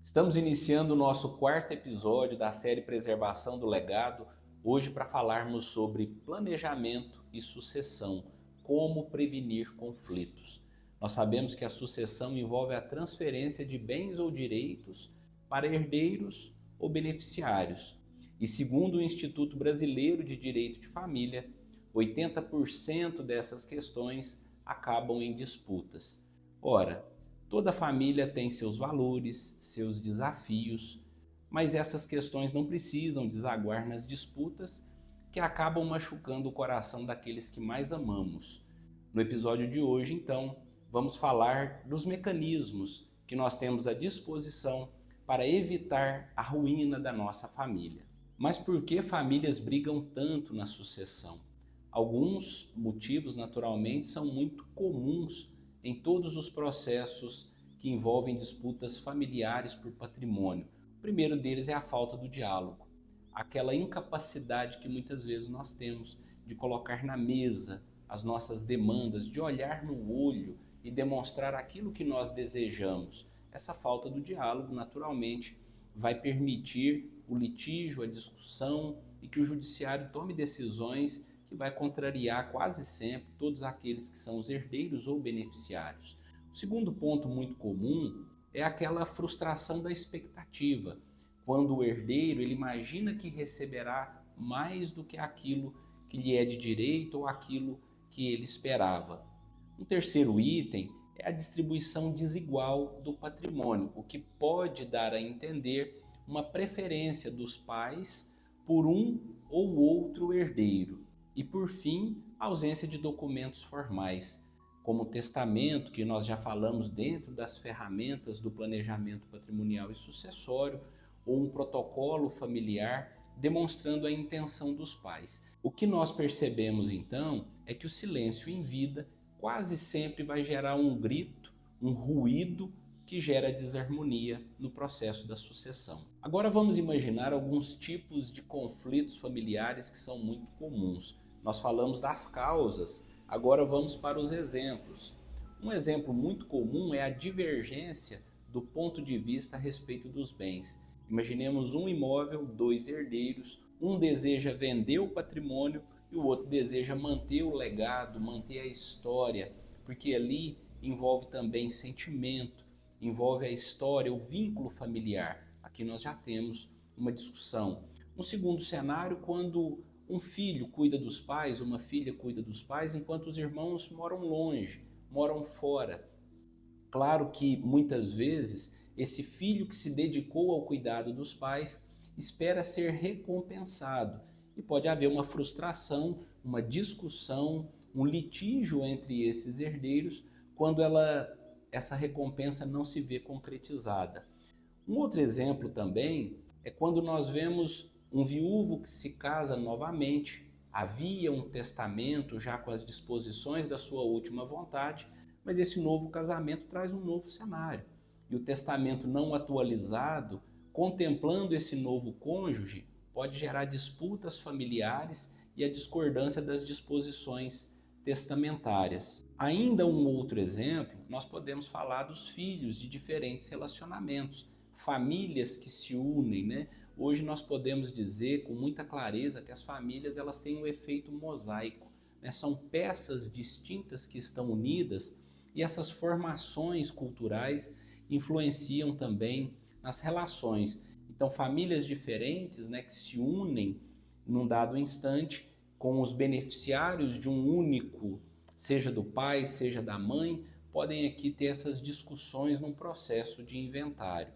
Estamos iniciando o nosso quarto episódio da série Preservação do Legado, hoje para falarmos sobre planejamento e sucessão, como prevenir conflitos. Nós sabemos que a sucessão envolve a transferência de bens ou direitos para herdeiros ou beneficiários. E segundo o Instituto Brasileiro de Direito de Família, 80% dessas questões acabam em disputas. Ora, toda família tem seus valores, seus desafios, mas essas questões não precisam desaguar nas disputas que acabam machucando o coração daqueles que mais amamos. No episódio de hoje, então, vamos falar dos mecanismos que nós temos à disposição para evitar a ruína da nossa família. Mas por que famílias brigam tanto na sucessão? Alguns motivos, naturalmente, são muito comuns em todos os processos que envolvem disputas familiares por patrimônio. O primeiro deles é a falta do diálogo, aquela incapacidade que muitas vezes nós temos de colocar na mesa as nossas demandas, de olhar no olho e demonstrar aquilo que nós desejamos. Essa falta do diálogo, naturalmente, vai permitir o litígio, a discussão e que o judiciário tome decisões que vai contrariar quase sempre todos aqueles que são os herdeiros ou beneficiários. O segundo ponto muito comum é aquela frustração da expectativa, quando o herdeiro ele imagina que receberá mais do que aquilo que lhe é de direito ou aquilo que ele esperava. Um terceiro item é a distribuição desigual do patrimônio, o que pode dar a entender uma preferência dos pais por um ou outro herdeiro. E por fim, a ausência de documentos formais, como o testamento, que nós já falamos dentro das ferramentas do planejamento patrimonial e sucessório, ou um protocolo familiar demonstrando a intenção dos pais. O que nós percebemos então é que o silêncio em vida quase sempre vai gerar um grito, um ruído que gera desarmonia no processo da sucessão. Agora vamos imaginar alguns tipos de conflitos familiares que são muito comuns. Nós falamos das causas, agora vamos para os exemplos. Um exemplo muito comum é a divergência do ponto de vista a respeito dos bens. Imaginemos um imóvel, dois herdeiros, um deseja vender o patrimônio e o outro deseja manter o legado, manter a história, porque ali envolve também sentimento, envolve a história, o vínculo familiar. Aqui nós já temos uma discussão. Um segundo cenário, quando um filho cuida dos pais, uma filha cuida dos pais, enquanto os irmãos moram longe, moram fora. Claro que muitas vezes esse filho que se dedicou ao cuidado dos pais espera ser recompensado e pode haver uma frustração, uma discussão, um litígio entre esses herdeiros quando essa recompensa não se vê concretizada. Um outro exemplo também é quando nós vemos um viúvo que se casa novamente, havia um testamento já com as disposições da sua última vontade, mas esse novo casamento traz um novo cenário. E o testamento não atualizado, contemplando esse novo cônjuge, pode gerar disputas familiares e a discordância das disposições testamentárias. Ainda um outro exemplo, nós podemos falar dos filhos de diferentes relacionamentos, famílias que se unem, né? Hoje nós podemos dizer com muita clareza que as famílias elas têm um efeito mosaico, né? São peças distintas que estão unidas e essas formações culturais influenciam também nas relações. Então famílias diferentes, né, que se unem num dado instante com os beneficiários de um único, seja do pai, seja da mãe, podem aqui ter essas discussões num processo de inventário.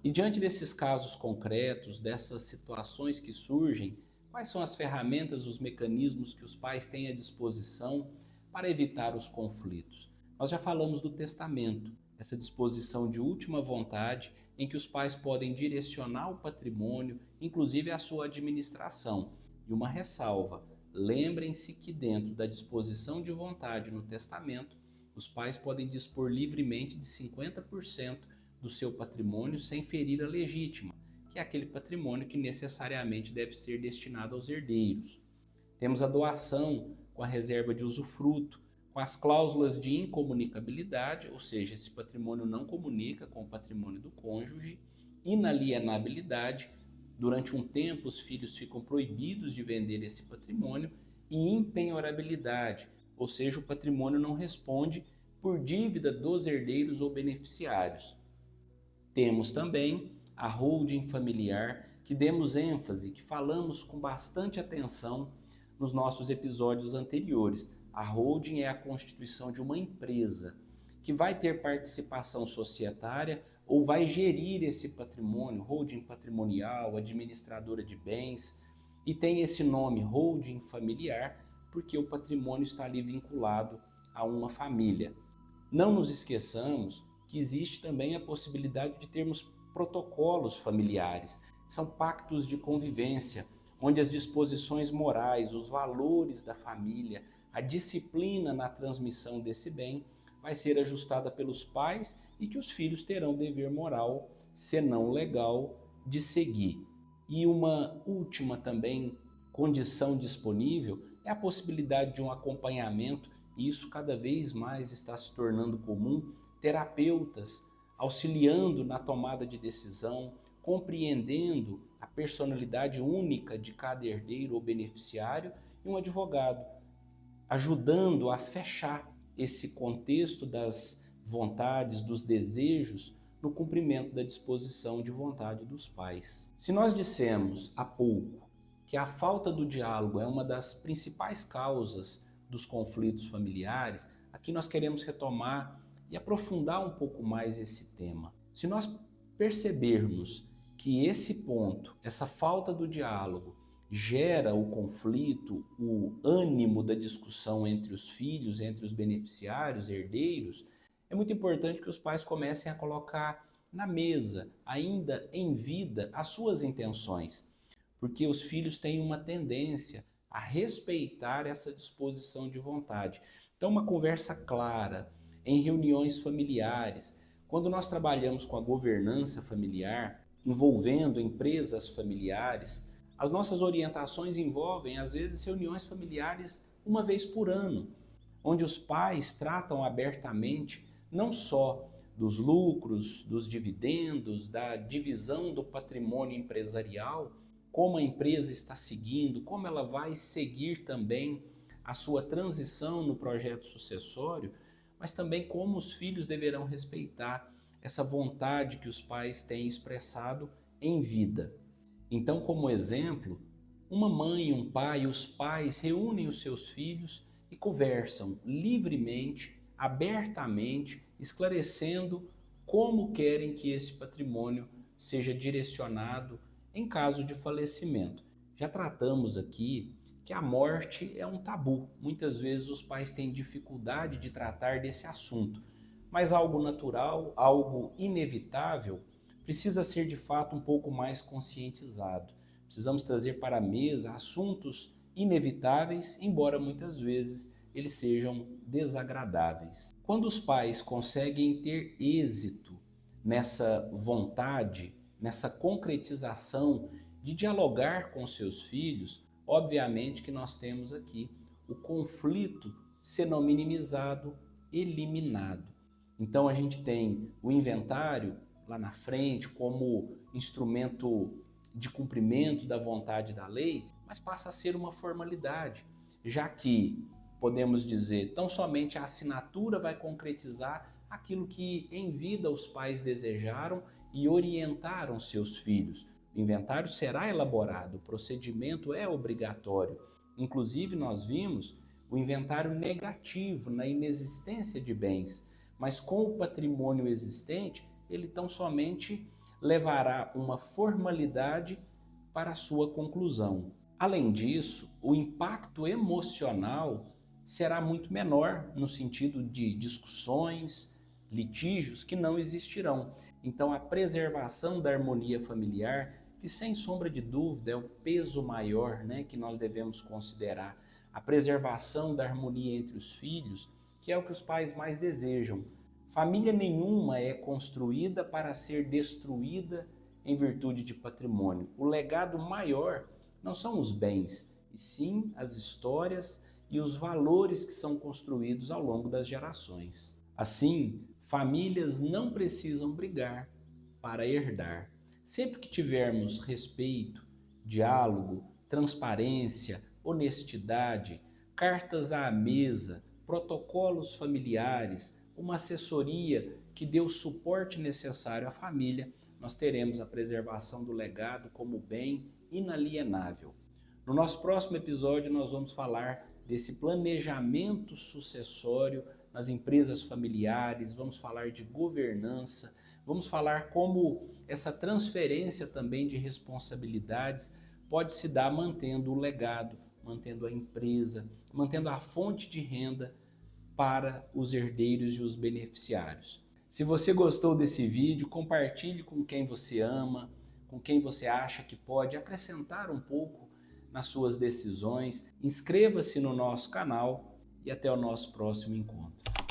E diante desses casos concretos, dessas situações que surgem, quais são as ferramentas, os mecanismos que os pais têm à disposição para evitar os conflitos? Nós já falamos do testamento, essa disposição de última vontade em que os pais podem direcionar o patrimônio, inclusive a sua administração. E uma ressalva, lembrem-se que dentro da disposição de vontade no testamento, os pais podem dispor livremente de 50% do seu patrimônio sem ferir a legítima, que é aquele patrimônio que necessariamente deve ser destinado aos herdeiros. Temos a doação com a reserva de usufruto, com as cláusulas de incomunicabilidade, ou seja, esse patrimônio não comunica com o patrimônio do cônjuge, inalienabilidade. Durante um tempo, os filhos ficam proibidos de vender esse patrimônio, e impenhorabilidade, ou seja, o patrimônio não responde por dívida dos herdeiros ou beneficiários. Temos também a holding familiar, que demos ênfase, que falamos com bastante atenção nos nossos episódios anteriores. A holding é a constituição de uma empresa que vai ter participação societária ou vai gerir esse patrimônio, holding patrimonial, administradora de bens, e tem esse nome, holding familiar, porque o patrimônio está ali vinculado a uma família. Não nos esqueçamos que existe também a possibilidade de termos protocolos familiares. São pactos de convivência, onde as disposições morais, os valores da família, a disciplina na transmissão desse bem vai ser ajustada pelos pais e que os filhos terão dever moral, senão legal, de seguir. E uma última também condição disponível é a possibilidade de um acompanhamento, e isso cada vez mais está se tornando comum, terapeutas auxiliando na tomada de decisão, compreendendo a personalidade única de cada herdeiro ou beneficiário, e um advogado ajudando a fechar esse contexto das vontades, dos desejos, no cumprimento da disposição de vontade dos pais. Se nós dissemos há pouco que a falta do diálogo é uma das principais causas dos conflitos familiares, aqui nós queremos retomar e aprofundar um pouco mais esse tema. Se nós percebermos que esse ponto, essa falta do diálogo, gera o conflito, o ânimo da discussão entre os filhos, entre os beneficiários, herdeiros, é muito importante que os pais comecem a colocar na mesa, ainda em vida, as suas intenções, porque os filhos têm uma tendência a respeitar essa disposição de vontade. Então, uma conversa clara, em reuniões familiares, quando nós trabalhamos com a governança familiar, envolvendo empresas familiares, as nossas orientações envolvem, às vezes, reuniões familiares uma vez por ano, onde os pais tratam abertamente não só dos lucros, dos dividendos, da divisão do patrimônio empresarial, como a empresa está seguindo, como ela vai seguir também a sua transição no projeto sucessório, mas também como os filhos deverão respeitar essa vontade que os pais têm expressado em vida. Então, como exemplo, uma mãe, um pai, os pais reúnem os seus filhos e conversam livremente, abertamente, esclarecendo como querem que esse patrimônio seja direcionado em caso de falecimento. Já tratamos aqui que a morte é um tabu. Muitas vezes os pais têm dificuldade de tratar desse assunto, mas algo natural, algo inevitável, precisa ser de fato um pouco mais conscientizado. Precisamos trazer para a mesa assuntos inevitáveis, embora muitas vezes eles sejam desagradáveis. Quando os pais conseguem ter êxito nessa vontade, nessa concretização de dialogar com seus filhos, obviamente que nós temos aqui o conflito, se não minimizado, eliminado. Então a gente tem o inventário lá na frente como instrumento de cumprimento da vontade da lei, mas passa a ser uma formalidade, já que podemos dizer, tão somente a assinatura vai concretizar aquilo que em vida os pais desejaram e orientaram seus filhos. O inventário será elaborado, o procedimento é obrigatório. Inclusive nós vimos o inventário negativo na inexistência de bens, mas com o patrimônio existente, ele tão somente levará uma formalidade para a sua conclusão. Além disso, o impacto emocional será muito menor no sentido de discussões, litígios que não existirão. Então a preservação da harmonia familiar, que sem sombra de dúvida é o peso maior, que nós devemos considerar, a preservação da harmonia entre os filhos, que é o que os pais mais desejam. Família nenhuma é construída para ser destruída em virtude de patrimônio. O legado maior não são os bens, e sim as histórias e os valores que são construídos ao longo das gerações. Assim, famílias não precisam brigar para herdar. Sempre que tivermos respeito, diálogo, transparência, honestidade, cartas à mesa, protocolos familiares, uma assessoria que dê o suporte necessário à família, nós teremos a preservação do legado como bem inalienável. No nosso próximo episódio nós vamos falar desse planejamento sucessório nas empresas familiares, vamos falar de governança, vamos falar como essa transferência também de responsabilidades pode se dar mantendo o legado, mantendo a empresa, mantendo a fonte de renda para os herdeiros e os beneficiários. Se você gostou desse vídeo, compartilhe com quem você ama, com quem você acha que pode acrescentar um pouco nas suas decisões. Inscreva-se no nosso canal e até o nosso próximo encontro.